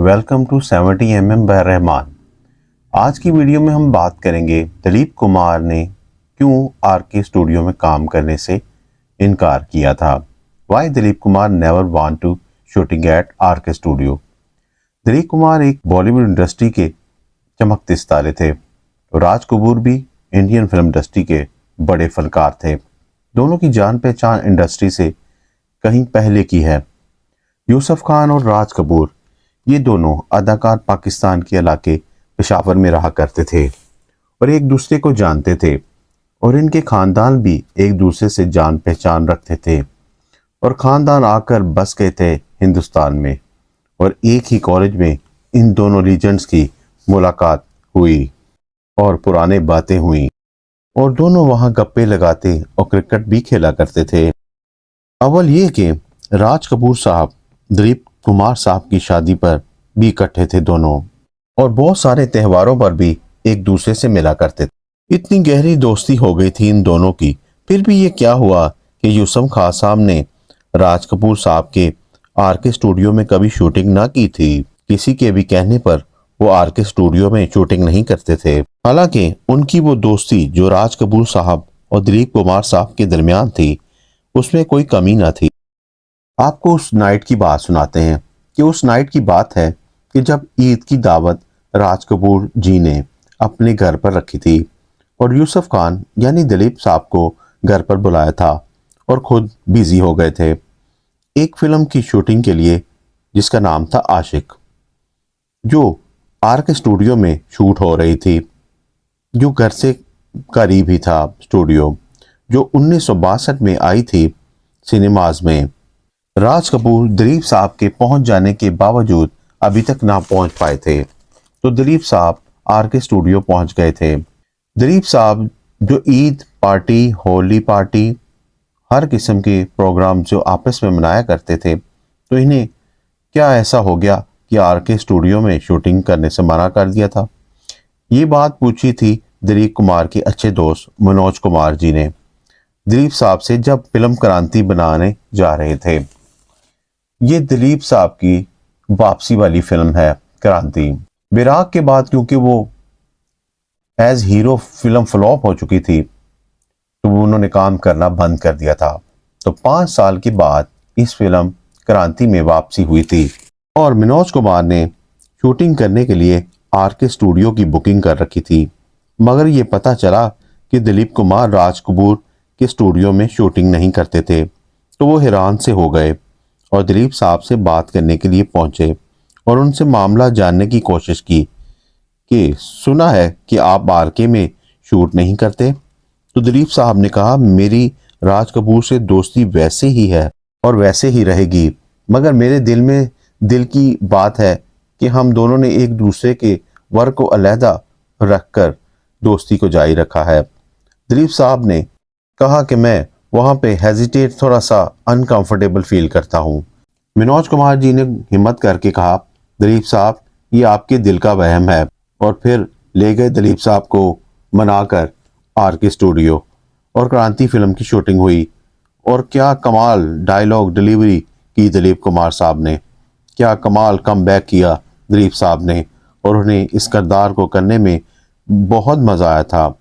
Welcome to 70 bye Rahman. आज की video में हम बात करेंगे दिलीप कुमार ने क्यों आरके स्टूडियो में काम करने से इनकार किया था। Why Dilip Kumar never want to shooting at RK studio. Dilip Kumar एक बॉलीवुड इंडस्ट्री के चमकते सितारे थे। राज कपूर भी इंडियन फिल्म इंडस्ट्री के बड़े फनकार थे। दोनों की जान पहचान इंडस्ट्री से कहीं पहले की है। यूसुफ खान और राज कपूर ये दोनों अदाकार पाकिस्तान के इलाके पेशावर में रहा करते थे और एक दूसरे को जानते थे और इनके खानदान भी एक दूसरे से जान पहचान रखते थे और खानदान आकर बस गए थे हिंदुस्तान में और एक ही कॉलेज में इन दोनों लीजेंड्स की मुलाकात हुई और पुराने बातें हुई और दोनों वहां गप्पे लगाते और क्रिकेट भी खेला करते थे। अव्वल ये कि राज कपूर साहब दिलीप कुमार साहब की शादी पर भी इकट्ठे थे दोनों और बहुत सारे त्योहारों पर भी एक दूसरे से मिला करते थे। इतनी गहरी दोस्ती हो गई थी इन दोनों की। फिर भी ये क्या हुआ कि यूसुफ खान साहब ने राज कपूर साहब के आरके स्टूडियो में कभी शूटिंग ना की थी। किसी के भी कहने पर वो आरके स्टूडियो में शूटिंग नहीं करते थे। हालांकि उनकी वो दोस्ती जो राज कपूर साहब और दिलीप कुमार साहब के दरमियान थी उसमें कोई कमी ना थी। आपको उस नाइट की बात सुनाते हैं कि उस नाइट की बात है कि जब ईद की दावत राज कपूर जी ने अपने घर पर रखी थी और यूसुफ खान यानी दिलीप साहब को घर पर बुलाया था और खुद बिजी हो गए थे एक फिल्म की शूटिंग के लिए जिसका नाम था आशिक, जो आरके स्टूडियो में शूट हो रही थी, जो घर से करीब ही था स्टूडियो, जो 1962 में आई थी सिनेमाज में। राज कपूर दिलीप साहब के पहुंच जाने के बावजूद अभी तक ना पहुंच पाए थे, तो दिलीप साहब आरके स्टूडियो पहुंच गए थे। दिलीप साहब जो ईद पार्टी, होली पार्टी, हर किस्म के प्रोग्राम जो आपस में मनाया करते थे, तो इन्हें क्या ऐसा हो गया कि आरके स्टूडियो में शूटिंग करने से मना कर दिया था। ये बात पूछी थी दिलीप कुमार के अच्छे दोस्त मनोज कुमार जी ने दिलीप साहब से जब फिल्म क्रांति बनाने जा रहे थे। ये दिलीप साहब की वापसी वाली फिल्म है क्रांति। विराग के बाद क्योंकि वो एज हीरो फिल्म फ्लॉप हो चुकी थी तो उन्होंने काम करना बंद कर दिया था। तो 5 साल के बाद इस फिल्म क्रांति में वापसी हुई थी और मनोज कुमार ने शूटिंग करने के लिए आरके स्टूडियो की बुकिंग कर रखी थी। मगर ये पता चला कि दिलीप कुमार राज कपूर के स्टूडियो में शूटिंग नहीं करते थे, तो वो हैरान से हो गए और दिलीप साहब से बात करने के लिए पहुंचे और उनसे मामला जानने की कोशिश की कि सुना है कि आप आरके में शूट नहीं करते। तो दिलीप साहब ने कहा, मेरी राज कपूर से दोस्ती वैसे ही है और वैसे ही रहेगी, मगर मेरे दिल में दिल की बात है कि हम दोनों ने एक दूसरे के वर्क को अलहदा रखकर दोस्ती को जारी रखा है। दिलीप साहब ने कहा कि मैं वहाँ पे हेजिटेट, थोड़ा सा अनकंफर्टेबल फील करता हूँ। मनोज कुमार जी ने हिम्मत करके कहा, दिलीप साहब ये आपके दिल का वहम है, और फिर ले गए दिलीप साहब को मनाकर आरके स्टूडियो और क्रांति फिल्म की शूटिंग हुई। और क्या कमाल डायलॉग डिलीवरी की दिलीप कुमार साहब ने, क्या कमाल कम बैक किया दिलीप साहब ने, और उन्हें इस किरदार को करने में बहुत मजा आया था।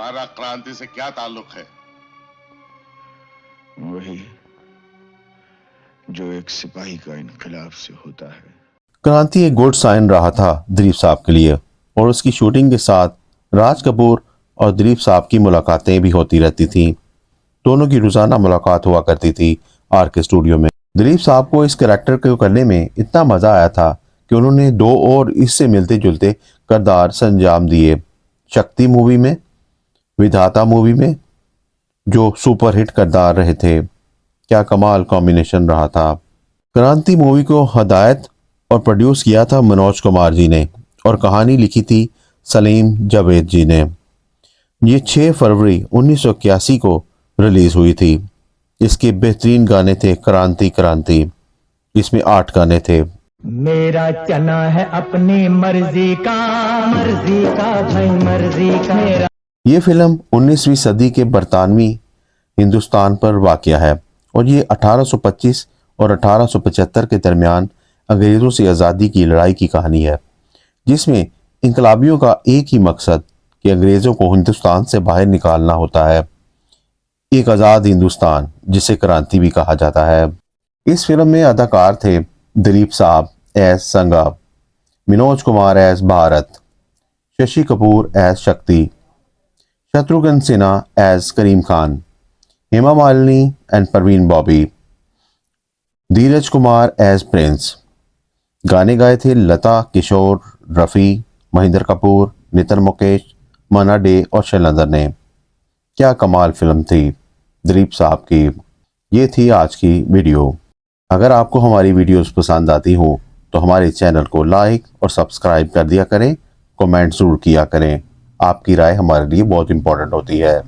हमारा क्रांति से क्या ताल्लुक है? वही जो एक सिपाही का इनकलाब से होता है। क्रांति एक गुड साइन रहा था दिलीप साहब के लिए और उसकी शूटिंग के साथ राज कपूर और दिलीप साहब की मुलाकातें भी होती रहती थीं। दोनों की रोजाना मुलाकात हुआ करती थी आरके स्टूडियो में। दिलीप साहब को इस कैरेक्टर को करने में इतना मजा आया था कि उन्होंने 2 और इससे मिलते जुलते किरदार अंजाम दिए। शक्ति मूवी में, विधाता मूवी में, जो सुपरहिट किरदार रहे थे। क्या कमाल कॉम्बिनेशन रहा था। क्रांति मूवी को हिदायत और प्रोड्यूस किया था मनोज कुमार जी ने और कहानी लिखी थी सलीम जावेद जी ने। ये 6 फरवरी 1981 को रिलीज हुई थी। इसके बेहतरीन गाने थे क्रांति क्रांति। इसमें 8 गाने थे। मेरा चना है अपनी मर्जी का भाई मर्जी का मेरा। ये फिल्म 19वीं सदी के बरतानवी हिंदुस्तान पर वाक़या है और ये 1825 और 1875 के दरमियान अंग्रेज़ों से आज़ादी की लड़ाई की कहानी है, जिसमें इनकलाबियों का एक ही मकसद कि अंग्रेज़ों को हिंदुस्तान से बाहर निकालना होता है, एक आज़ाद हिंदुस्तान जिसे क्रांति भी कहा जाता है। इस फिल्म में अदाकार थे दिलीप साहब as Sanga, Manoj Kumar as Bharat, Shashi Kapoor as Shakti, Shatrughan Sinha as Karim Khan, Hema Malini and Parveen Babi, Dheeraj Kumar as prince. गाने गाए थे लता, किशोर, रफ़ी, महेंद्र कपूर, नितिन मुकेश, मन्ना डे और शैलेंद्र ने। क्या कमाल फिल्म थी दिलीप साहब की। ये थी आज की वीडियो। अगर आपको हमारी वीडियोस पसंद आती हो तो हमारे चैनल को लाइक और सब्सक्राइब कर दिया करें, कमेंट ज़रूर किया करें। आपकी राय हमारे लिए बहुत इंपॉर्टेंट होती है।